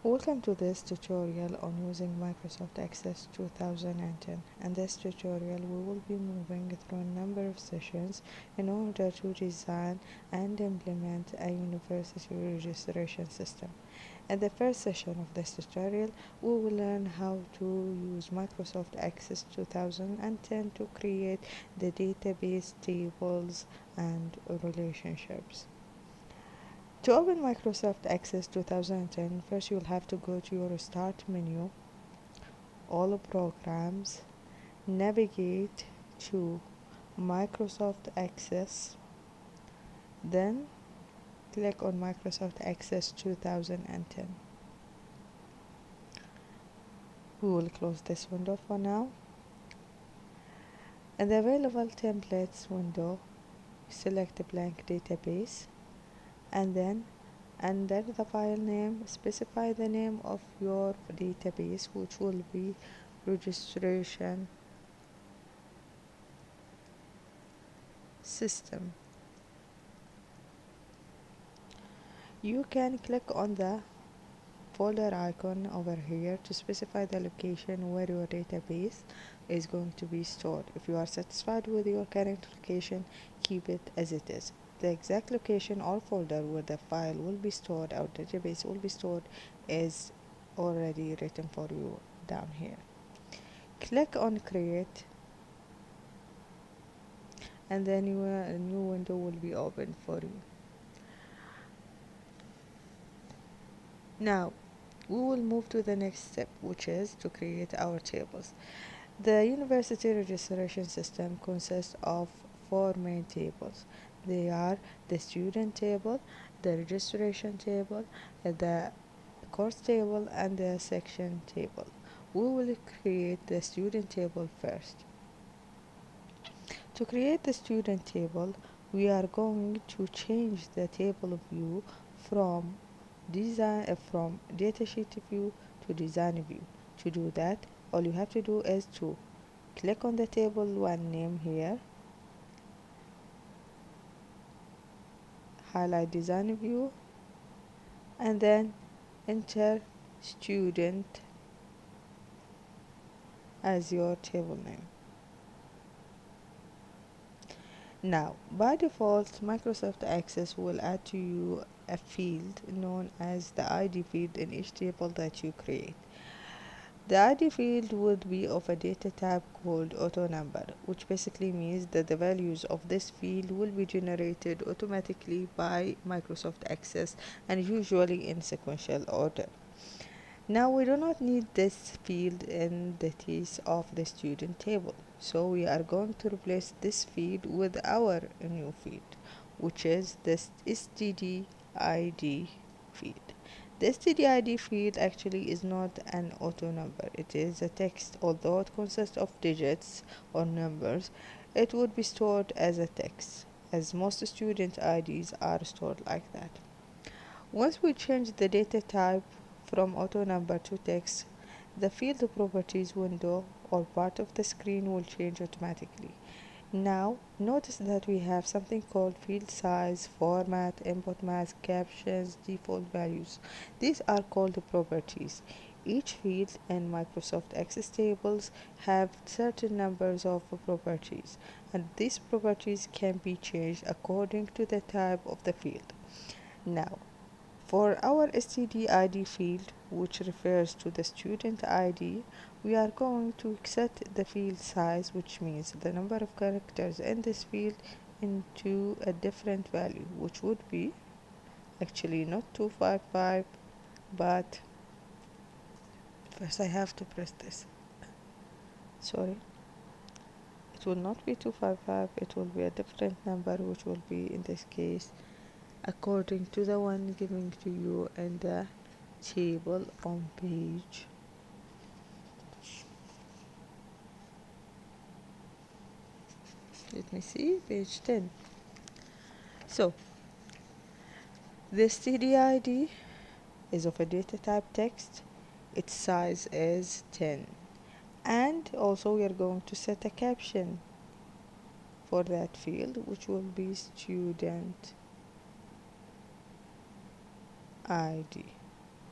Welcome to this tutorial on using Microsoft Access 2010. In this tutorial we will be moving through a number of sessions in order to design and implement a university registration system. In the first session of this tutorial we will learn how to use Microsoft Access 2010 to create the database tables and relationships. To open Microsoft Access 2010, first you'll have to go to your Start menu, All Programs, navigate to Microsoft Access, then click on Microsoft Access 2010. We will close this window for now. In the Available Templates window, select a blank database, and then under the file name specify the name of your database, which will be registration system. You can click on the folder icon over here to specify the location where your database is going to be stored. If you are satisfied with your current location, keep it as it is. The exact location or folder where the file will be stored, our database will be stored, is already written for you down here. Click on Create, and then a new window will be opened for you. Now we will move to the next step, which is to create our tables. The university registration system consists of four main tables. They are the student table, the registration table, the course table, and the section table. We will create the student table first. To create the student table, we are going to change the table view from datasheet view to design view. To do that, all you have to do is to click on the table 1 name here, highlight design view, and then enter student as your table name. Now, by default, Microsoft Access will add to you a field known as the ID field in each table that you create. The ID field would be of a data type called auto number, which basically means that the values of this field will be generated automatically by Microsoft Access and usually in sequential order. Now we do not need this field in the case of the student table, so we are going to replace this field with our new field, which is this STD-ID field. The STD-ID field actually is not an auto number, it is a text. Although it consists of digits or numbers, it would be stored as a text, as most student IDs are stored like that. Once we change the data type from auto number to text, the field properties window or part of the screen will change automatically. Now notice that we have something called field size, format, input mask, captions, default values. These are called properties. Each field in Microsoft Access tables have certain numbers of properties, and these properties can be changed according to the type of the field. Now, for our STD-ID field, which refers to the student ID, we are going to set the field size, which means the number of characters in this field, into a different value, which would be actually not 255, but first I have to press this. Sorry. It will not be 255, it will be a different number, which will be in this case according to the one given to you in the table on page. Let me see, page 10. So, this TDID is of a data type text. Its size is 10. And also we are going to set a caption for that field, which will be student ID.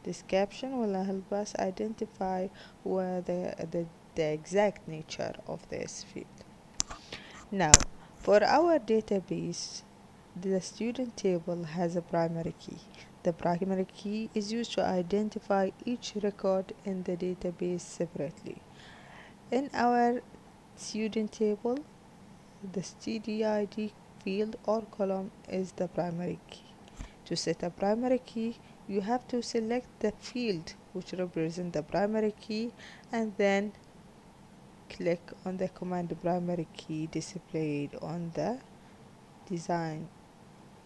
This caption will help us identify where the exact nature of this field. Now, for our database, the student table has a primary key. The primary key is used to identify each record in the database separately. In our student table, the stdid field or column is the primary key. To set a primary key, you have to select the field which represents the primary key and then click on the command primary key displayed on the design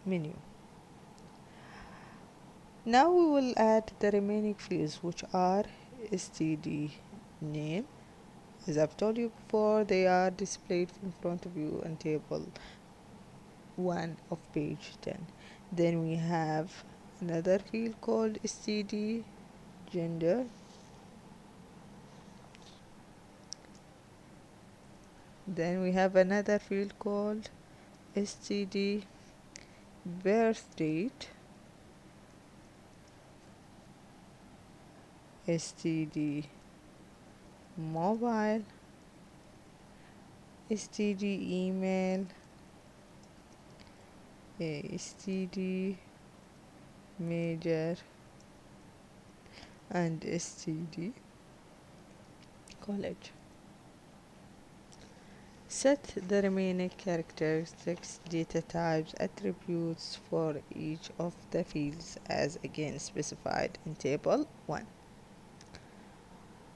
menu. Now we will add the remaining fields, which are std name. As I've told you before, they are displayed in front of you in table 1 of page 10. Then we have another field called std gender. Then we have another field called std birth date, std mobile, std email, std major, and std college. Set the remaining characteristics, data types, attributes for each of the fields as again specified in table 1.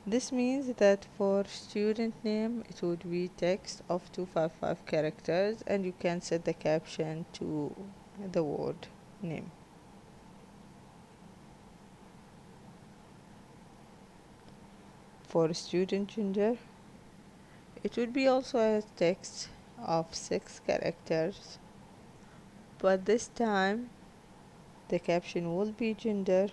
This means that for student name it would be text of 255 characters, and you can set the caption to the word name. For student gender, it would be also a text of 6 characters, but this time the caption will be gender,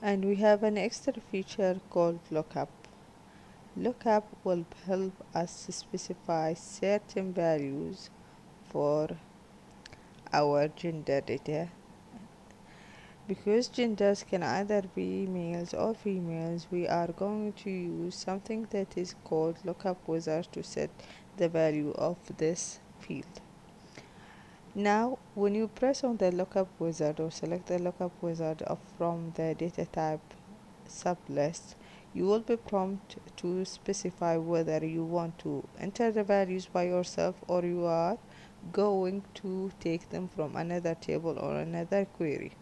and we have an extra feature called lookup. Lookup will help us to specify certain values for our gender data. Because genders can either be males or females, we are going to use something that is called lookup wizard to set the value of this field. Now, when you press on the lookup wizard or select the lookup wizard from the data type sublist, you will be prompted to specify whether you want to enter the values by yourself or you are going to take them from another table or another query.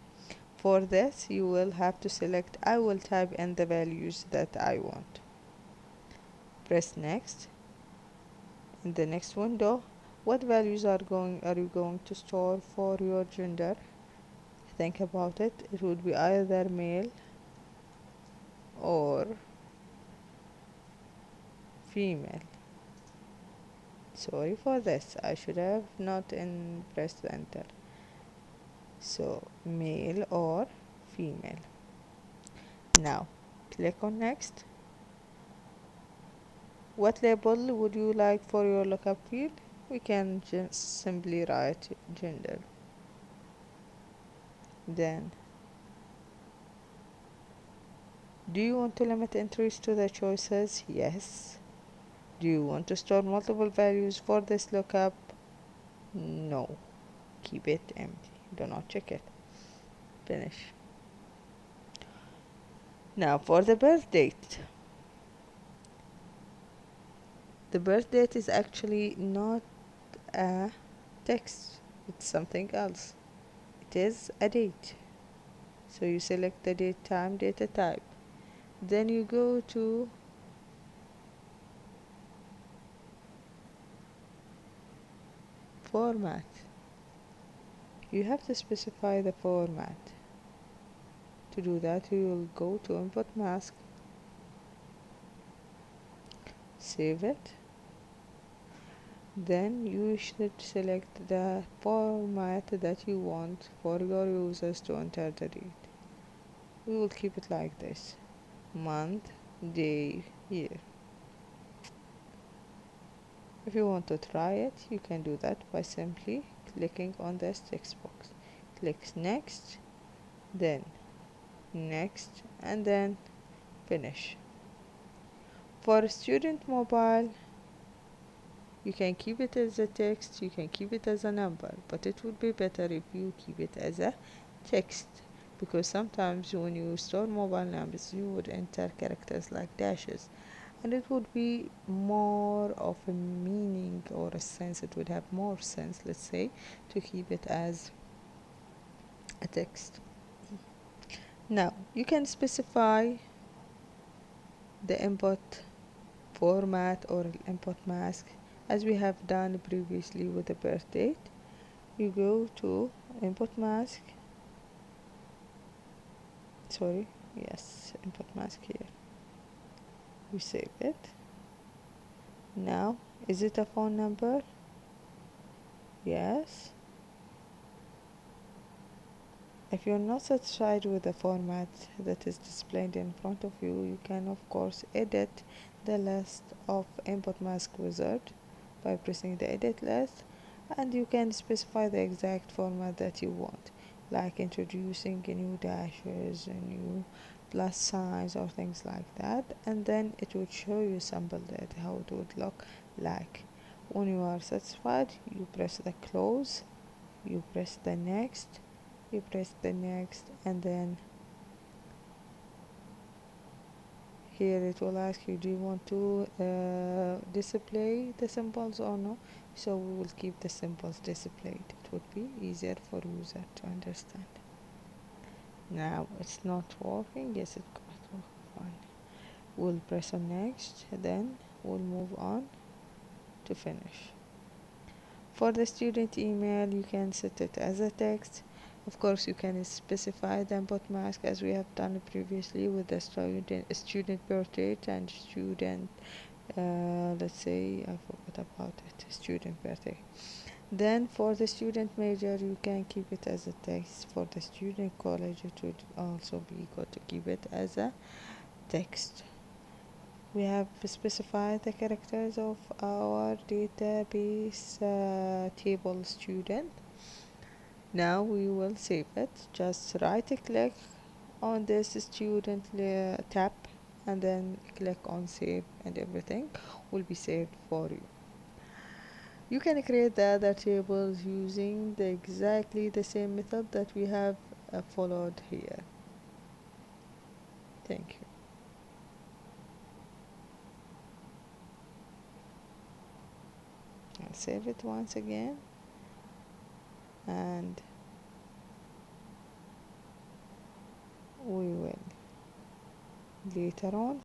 For this, you will have to select I will type in the values that I want. Press next. In the next window, what values are you going to store for your gender? Think about it. It would be either male or female. Sorry for this. I should have not pressed enter. So male or female. Now click on next. What label would you like for your lookup field? We can just simply write gender. Then, do you want to limit entries to the choices? Yes. Do you want to store multiple values for this lookup? No. Keep it empty. Do not check it. Finish. Now for the birth date. The birth date is actually not a text. It's something else. It is a date. So you select the date, time, data type. Then you go to format. You have to specify the format. To do that, you will go to input mask, save it. Then you should select the format that you want for your users to enter the date. We will keep it like this: month, day, year. If you want to try it, you can do that by simply clicking on this text box. click next, then next, and then finish. For student mobile, you can keep it as a text, you can keep it as a number, but it would be better if you keep it as a text, because sometimes when you store mobile numbers you would enter characters like dashes, and it would be more of a meaning or a sense, it would have more sense, let's say, to keep it as a text. Now you can specify the input format or input mask as we have done previously with the birth date. You go to input mask, sorry, yes, input mask here, you save it. Now is it a phone number? Yes. If you're not satisfied with the format that is displayed in front of you, you can of course edit the list of input mask wizard by pressing the edit list, and you can specify the exact format that you want, like introducing a new dashes, a new plus signs or things like that, and then it would show you sampled it how it would look like. When you are satisfied, you press the close, you press the next, you press the next, and then here it will ask you, do you want to display the symbols or no? So we will keep the symbols displayed, it would be easier for user to understand. Now it's not working. Yes, it got fine. We'll press on next, then we'll move on to finish. For the student email, you can set it as a text. Of course, you can specify the input mask as we have done previously with the student birth date and student, let's say, I forgot about it, student birthday. Then for the student major, you can keep it as a text. For the student college, it would also be good to keep it as a text. We have specified the characters of our database table student. Now we will save it. Just right click on this student tab and then click on save, and everything will be saved for you. You can create the other tables using exactly the same method that we have followed here. Thank you. I'll save it once again, and we will later on